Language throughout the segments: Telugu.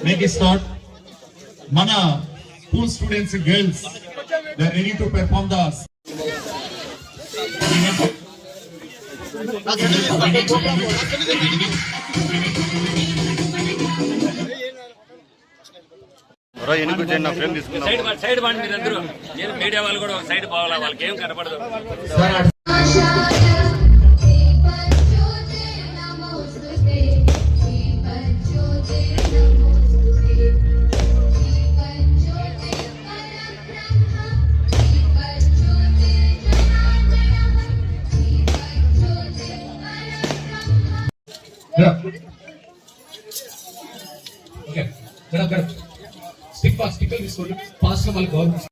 Make it start. Mana school students and girls, they are ready to perform the side బాండి మీరందరూ మీడియా వాళ్ళు కూడా సైడ్ పోవాలా, వాళ్ళకి ఏం కనపడదు. స్టిక్కర్ తీసుకోండి ఫాస్ట్ గా మళ్ళీ గవర్నమెంట్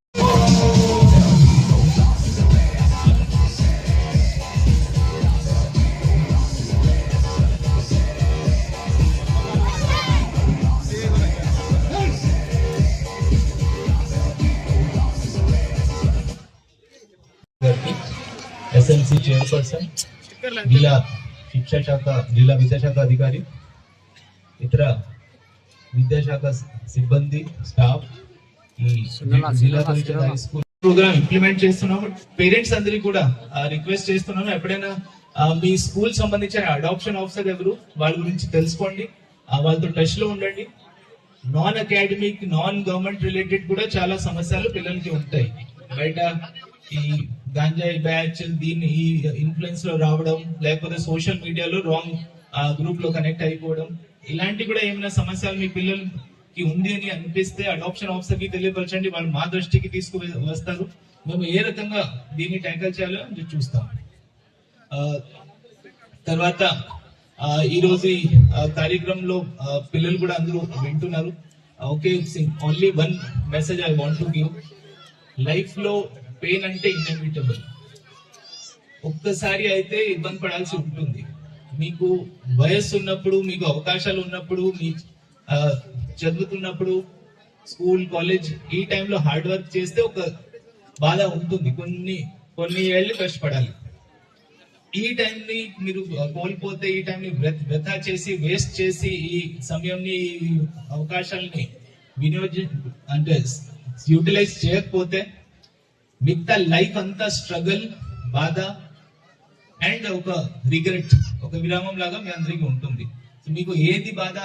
ఎస్ఎల్సి చైర్పర్సన్, జిల్లా శిక్షా శాఖ, జిల్లా విద్యాశాఖ అధికారి, ఇతర విద్యాశాఖ సిబ్బంది, స్టాఫ్, ఈ జిల్లా పరిషత్ హై స్కూల్ ప్రోగ్రామ్ ఇంప్లిమెంట్ చేస్తున్నాము. పేరెంట్స్ అందరికీ కూడా రిక్వెస్ట్ చేస్తున్నాము, ఎప్పుడైనా మీ స్కూల్ సంబంధించిన అడాప్షన్ ఆఫీసర్ ఎవరు వాళ్ళ గురించి తెలుసుకోండి, వాళ్ళతో టచ్ లో ఉండండి. Non academic, non government related కూడా చాలా సమస్యలు పిల్లలకి ఉంటాయి. బయట ఈ గాంజాయి బ్యాచ్ దీన్ని ఈ ఇన్ఫ్లుయెన్స్ లో రావడం, లేకపోతే సోషల్ మీడియాలో రాంగ్ గ్రూప్ లో కనెక్ట్ అయిపోవడం, ఇలాంటి కూడా ఏమైనా సమస్యలు మీ పిల్లలకి ఉంది అని అనిపిస్తే అడాప్షన్ ఆఫీసర్ కి తెలియపరచండి, వాళ్ళు మా దృష్టికి తీసుకువస్తారు. మేము ఏ రకంగా దీన్ని ట్యాకల్ చేయాలో చూస్తాం. తర్వాత ఈ రోజు కార్యక్రమంలో పిల్లలు కూడా అందరూ వింటున్నారు. Okay, only one message I want to give. Life లో పెయిన్ అంటే ఇన్ఎవిటబుల్. ఒక్కసారి అయితే ఇబ్బంది పడాల్సి ఉంటుంది. మీకు వయస్సు ఉన్నప్పుడు, మీకు అవకాశాలు ఉన్నప్పుడు, మీ చదువుతున్నప్పుడు, స్కూల్ కాలేజ్ ఈ టైంలో హార్డ్ వర్క్ చేస్తే ఒక బాధ ఉంటుంది. కొన్ని ఏళ్ళు కష్టపడాలి. ఈ టైంని మీరు కోల్పోతే, ఈ టైంని వృధా చేసి, వేస్ట్ చేసి, ఈ సమయంని, ఈ అవకాశాలని అంటే యూటిలైజ్ చేయకపోతే మిగతా లైఫ్ అంతా స్ట్రగుల్, బాధ అండ్ ఒక రిగ్రెట్, ఒక విరామం లాగా మీ అందరికీ ఉంటుంది. సో మీకు ఏది బాధ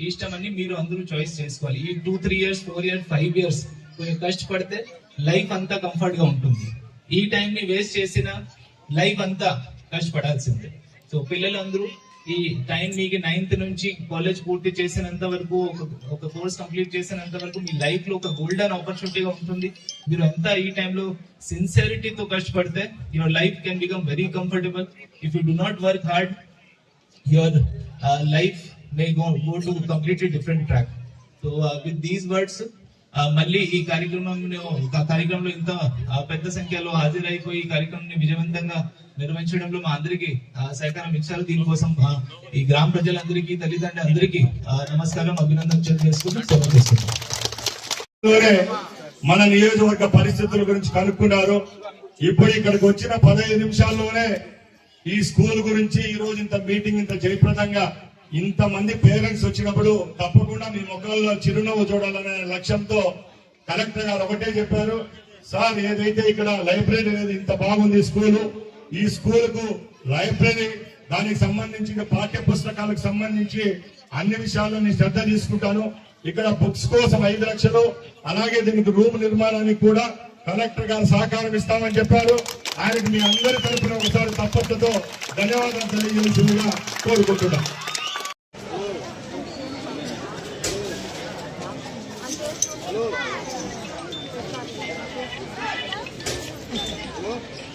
ఇష్టం అని మీరు అందరూ చాయిస్ చేసుకోవాలి. ఈ 2-3 years, 4 years, 5 years కొంచెం కష్టపడితే లైఫ్ అంతా కంఫర్ట్ గా ఉంటుంది. ఈ టైం ని వేస్ట్ చేసిన లైఫ్ అంతా కష్టపడాల్సిందే. సో పిల్లలందరూ ఈ టైం మీకు 9th నుంచి కాలేజ్ పూర్తి చేసినంత వరకు, ఒక కోర్స్ కంప్లీట్ చేసినంత వరకు మీ లైఫ్ లో ఒక గోల్డెన్ ఆపర్చునిటీగా ఉంటుంది. మీరు ఎంత ఈ టైంలో సిన్సియరిటీతో కష్టపడితే your life can become very comfortable. If you do not work hard, your life may go to completely different track. So with these words మళ్ళీ ఈ కార్యక్రమంలో ఇంత పెద్ద సంఖ్యలో హాజరైపోయి ఈ కార్యక్రమాన్ని విజయవంతంగా నిర్వహించడంలో మా అందరికీ సహకారం ఇచ్చారు. దీనికోసం ఈ గ్రామ ప్రజలందరికీ, తల్లిదండ్రులందరికీ నమస్కారం, అభినందన తెలియజేసుకుంటూ మన నియోజకవర్గ పరిస్థితుల గురించి కనుక్కున్నారు. ఇప్పుడు ఇక్కడికి వచ్చిన 15 నిమిషాల్లోనే ఈ స్కూల్ గురించి ఈ రోజు ఇంత మీటింగ్, ఇంత జయప్రదంగా ఇంతమంది పేరెంట్స్ వచ్చినప్పుడు తప్పకుండా మీ ముఖాల్లో చిరునవ్వు చూడాలనే లక్ష్యంతో కలెక్టర్ గారు ఒకటే చెప్పారు, సార్ ఏదైతే ఇక్కడ లైబ్రరీ అనేది ఇంత బాగుంది స్కూలు, ఈ స్కూల్ కు లైబ్రరీ, దానికి సంబంధించి పాఠ్య పుస్తకాలకు సంబంధించి అన్ని విషయాల్లో శ్రద్ధ తీసుకుంటాను. ఇక్కడ బుక్స్ కోసం 5 లక్షలు, అలాగే దీనికి రూమ్ నిర్మాణానికి కూడా కలెక్టర్ గారు సహకారం ఇస్తామని చెప్పారు. ఆయనకు మీ అందరి తరఫున ఒకసారి తప్పట్లతో ధన్యవాదాలు తెలియజేసిందిగా కోరుకుంటున్నాం. Hello.